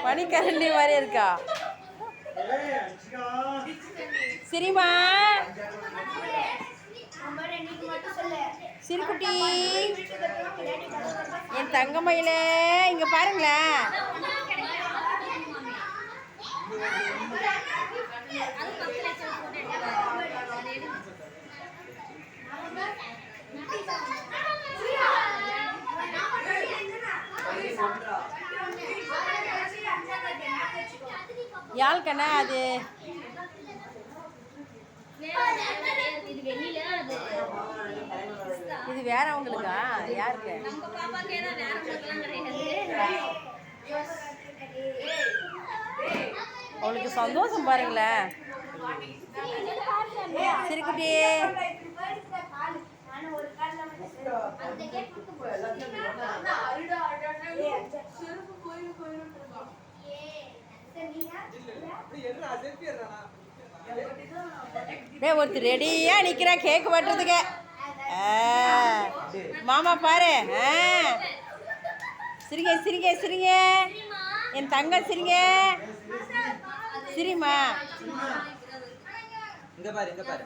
பனிக்கரண்டி மாதிரி இருக்கா? சரிம்மா சிறுகுட்டி என் தங்கமயில இங்க பாருங்களேன். யாழ்கண்ணா அது இது வேற அவங்களுக்கா? யாருக்கு? அவளுக்கு சந்தோஷம் பாருங்களேன். சிறுகுட்டி ஒருத்தர் ரெடியா நிக்கிறா கேக் வெட்டுறதுக்கு. மாமா பாரு. சிரிங்க சிரிங்க சிரிங்க என் தங்க சிரிங்க. சிரிமா இங்க பாரு இங்க பாரு.